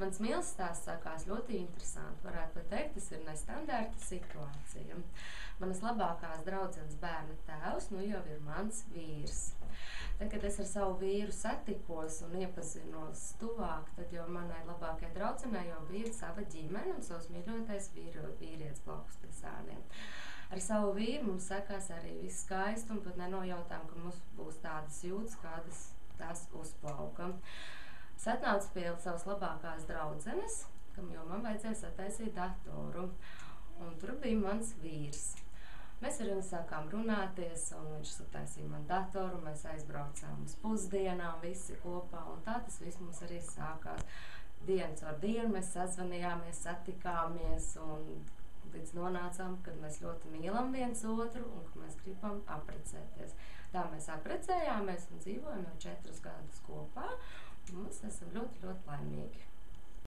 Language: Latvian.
Mans mīlas stāsts sākās ļoti interesanti. Varētu pat teikt, tas ir nestandarta situācija. Manas labākās draudzenes bērna tēvs jau ir mans vīrs. Tad, kad es ar savu vīru satikos un iepazinos tuvāk, tad jau manai labākajai draudzenei jau bija sava ģimene un savs mīļotais vīrietis blakus pie sēniem. Ar savu vīru mums sekās arī viss skaisti un pat nenojautām, ka mums būs tādas jūtas, kādas tās uzplauka. Es atnācu pie savas labākās draudzenes, kam jau man vajadzēja sataisīt datoru, un tur bija mans vīrs. Mēs ar viņu sākām runāties, un viņš sataisīja man datoru, mēs aizbraucām uz pusdienām visi kopā, un tā tas viss mums arī sākās. Dienas ar dienu mēs sazvanījāmies, satikāmies, un līdz nonācām, kad mēs ļoti mīlam viens otru, un ka mēs gribam apprecēties. Tā mēs apprecējāmies un dzīvojam jau 4 gadus kopā, un mēs esam ļoti, ļoti laimīgi.